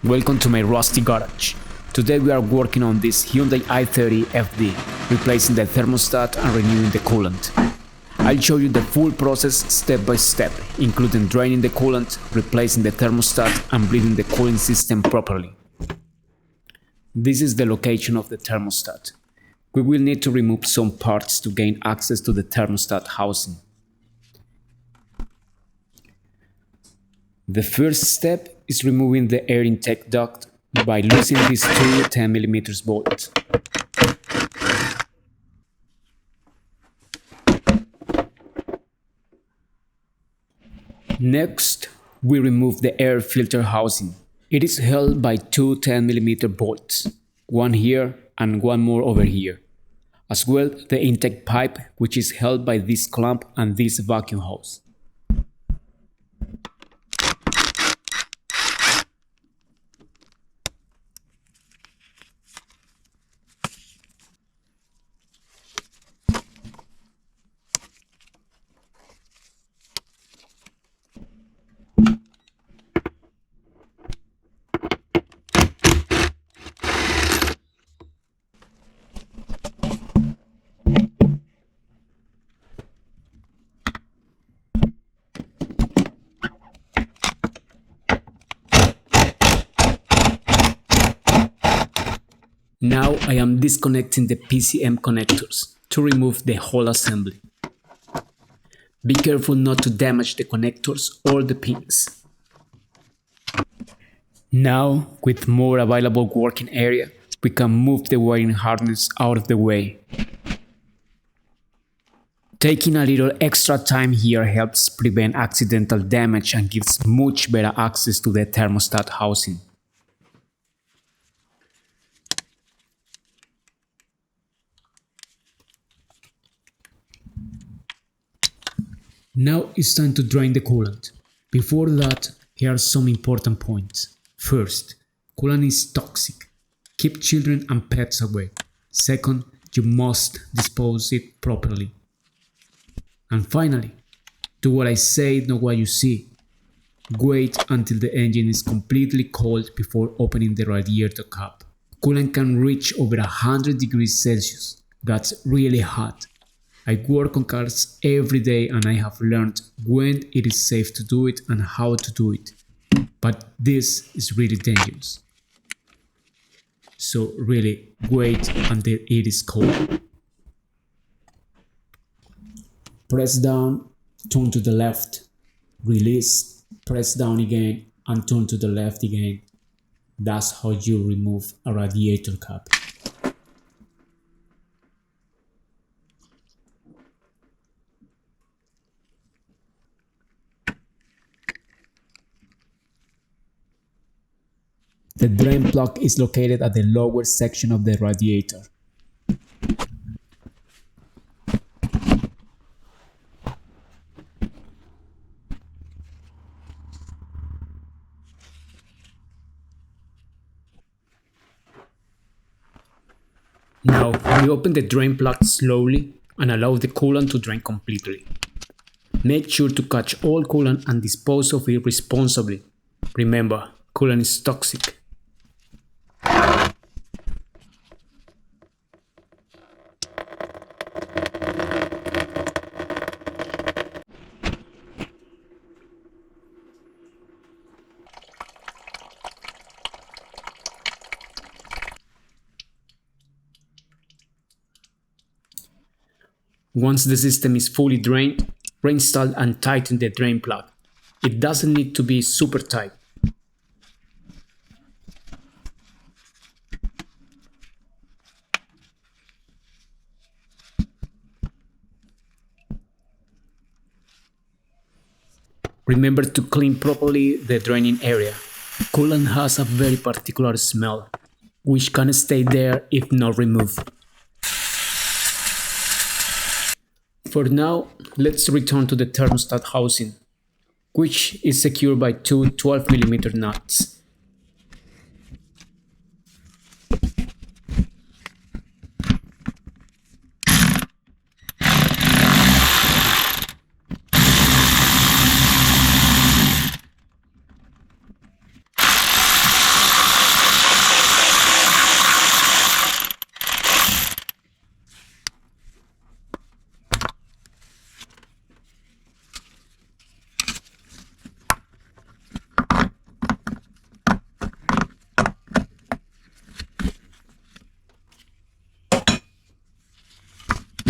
Welcome to my rusty garage. Today we are working on this Hyundai i30 FD, replacing the thermostat and renewing the coolant. I'll show you the full process step by step, including draining the coolant, replacing the thermostat and bleeding the cooling system properly. This is the location of the thermostat. We will need to remove some parts to gain access to the thermostat housing. The first step is removing the air intake duct by loosening these two 10mm bolts. Next, we remove the air filter housing. It is held by two 10mm bolts, one here and one more over here. As well, the intake pipe, which is held by this clamp and this vacuum hose. Now I am disconnecting the PCM connectors to remove the whole assembly. Be careful not to damage the connectors or the pins. Now, with more available working area, we can move the wiring harness out of the way. Taking a little extra time here helps prevent accidental damage and gives much better access to the thermostat housing. Now it's time to drain the coolant. Before that, here are some important points. First, coolant is toxic. Keep children and pets away. Second, you must dispose it properly. And finally, do what I say, not what you see. Wait until the engine is completely cold before opening the radiator cap. Coolant can reach over 100 degrees Celsius. That's really hot. I work on cars every day and I have learned when it is safe to do it and how to do it. But this is really dangerous. So really wait until it is cold. Press down, turn to the left, release, press down again and turn to the left again. That's how you remove a radiator cap. The drain plug is located at the lower section of the radiator. Now, we open the drain plug slowly and allow the coolant to drain completely. Make sure to catch all coolant and dispose of it responsibly. Remember, coolant is toxic. Once the system is fully drained, reinstall and tighten the drain plug. It doesn't need to be super tight. Remember to clean properly the draining area. Coolant has a very particular smell, which can stay there if not removed. For now, let's return to the thermostat housing, which is secured by two 12mm nuts.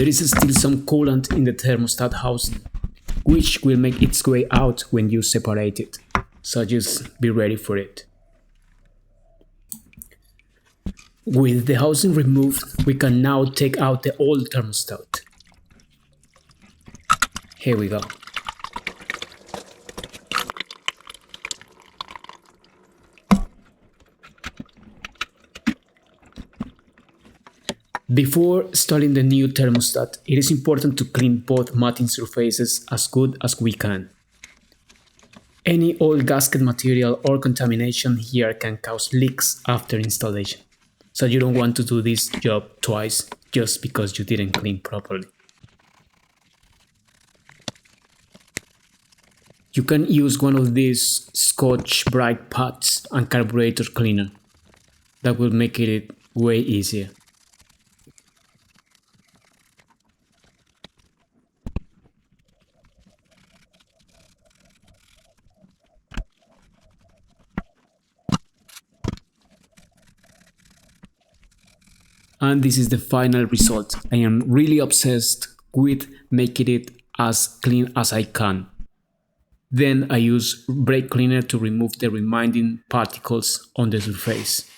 There is still some coolant in the thermostat housing, which will make its way out when you separate it, so just be ready for it. With the housing removed, we can now take out the old thermostat. Here we go. Before installing the new thermostat, it is important to clean both matting surfaces as good as we can. Any oil gasket material or contamination here can cause leaks after installation, so you don't want to do this job twice just because you didn't clean properly. You can use one of these Scotch Brite pads and carburetor cleaner. That will make it way easier. And this is the final result. I am really obsessed with making it as clean as I can. Then I use brake cleaner to remove the remaining particles on the surface.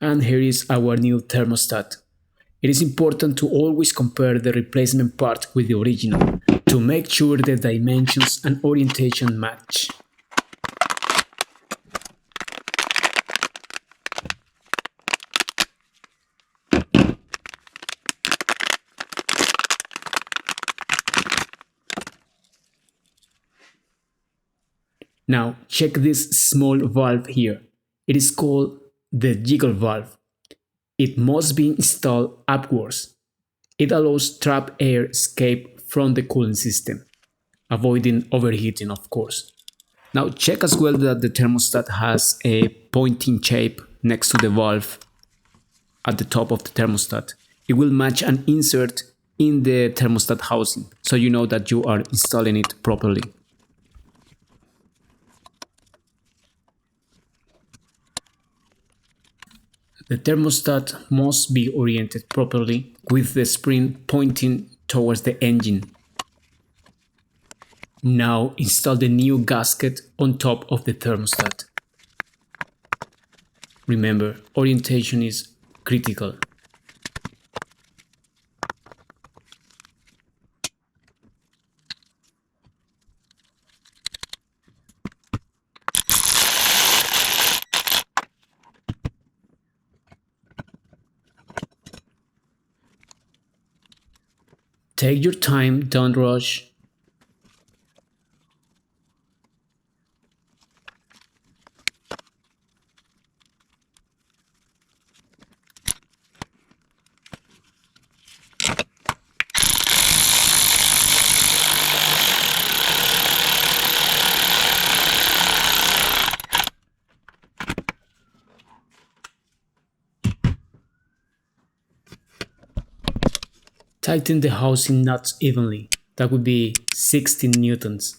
And here is our new thermostat. It is important to always compare the replacement part with the original to make sure the dimensions and orientation match. Now check this small valve here. It is called the jiggle valve. It must be installed upwards. It allows trapped air escape from the cooling system, avoiding overheating of course. Now check as well that the thermostat has a pointing shape next to the valve at the top of the thermostat. It will match an insert in the thermostat housing, so you know that you are installing it properly. The thermostat must be oriented properly with the spring pointing towards the engine. Now install the new gasket on top of the thermostat. Remember, orientation is critical. Take your time, don't rush. Tighten the housing nuts evenly. That would be 16 newtons.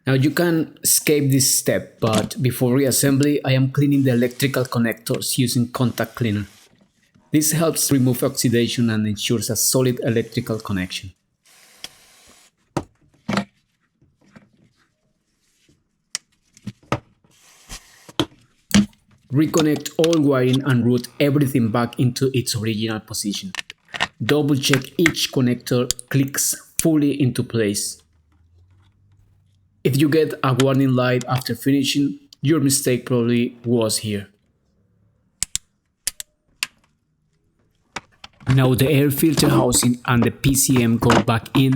Now you can skip this step, but before reassembly I am cleaning the electrical connectors using contact cleaner. This helps remove oxidation and ensures a solid electrical connection. Reconnect all wiring and route everything back into its original position. Double check each connector clicks fully into place. If you get a warning light after finishing, your mistake probably was here. Now the air filter housing and the PCM go back in.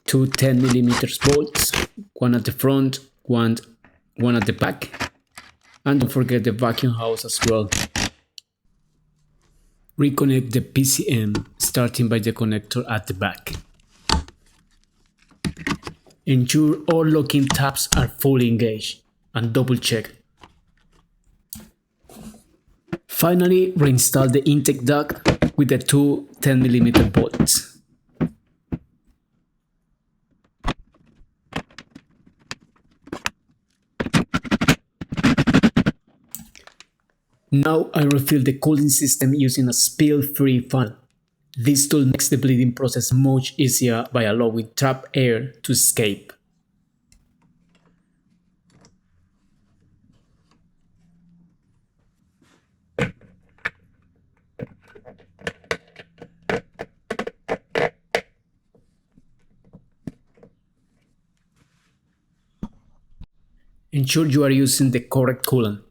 two 10mm bolts, one at the front, one at the back, and don't forget the vacuum hose as well. Reconnect the PCM starting by the connector at the back. Ensure all locking tabs are fully engaged and double check. Finally, reinstall the intake duct with the two 10mm bolts. Now I refill the cooling system using a spill-free fan. This tool makes the bleeding process much easier by allowing trapped air to escape. Ensure you are using the correct coolant.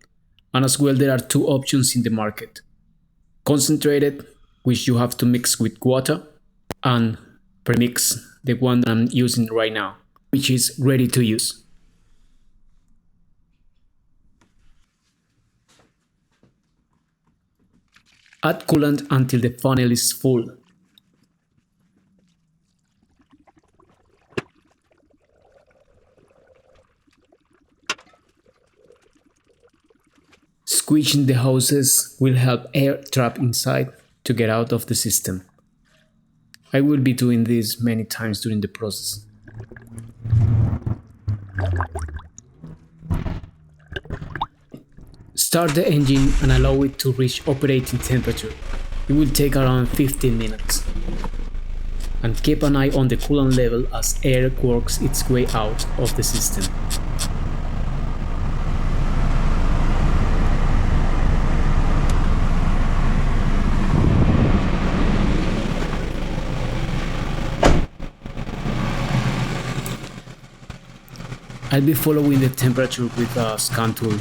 And as well, there are two options in the market. Concentrated, which you have to mix with water, and premix, the one that I'm using right now, which is ready to use. Add coolant until the funnel is full. Squeezing the hoses will help air trapped inside to get out of the system. I will be doing this many times during the process. Start the engine and allow it to reach operating temperature. It will take around 15 minutes. And keep an eye on the coolant level as air works its way out of the system. I'll be following the temperature with a scan tool,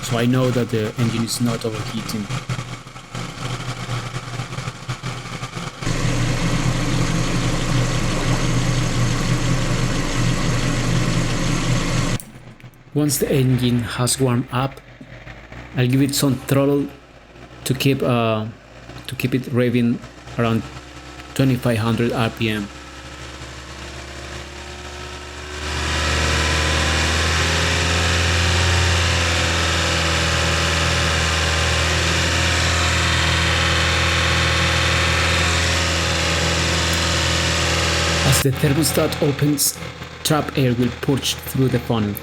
so I know that the engine is not overheating. Once the engine has warmed up, I'll give it some throttle to keep it revving around 2500 RPM. As the thermostat opens, trapped air will push through the funnel.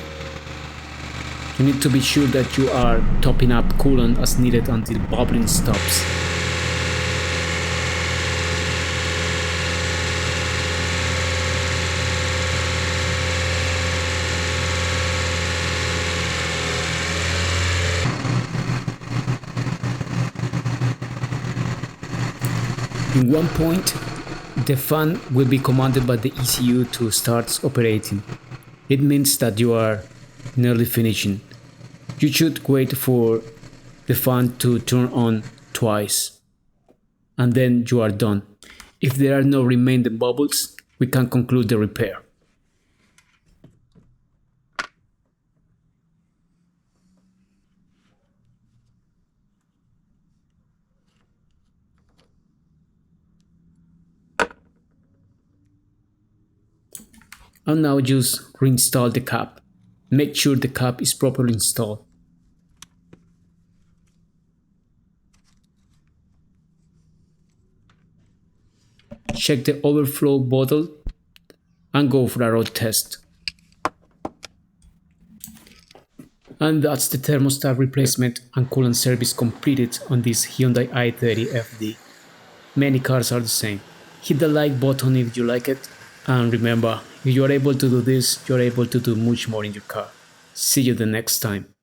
You need to be sure that you are topping up coolant as needed until bubbling stops. In one point, the fan will be commanded by the ECU to start operating. It means that you are nearly finishing. You should wait for the fan to turn on twice, and then you are done. If there are no remaining bubbles, we can conclude the repair. And now just reinstall the cap. Make sure the cap is properly installed. Check the overflow bottle and go for a road test. And that's the thermostat replacement and coolant service completed on this Hyundai i30 FD. Many cars are the same. Hit the like button if you like it. And remember, if you are able to do this, you are able to do much more in your car. See you the next time.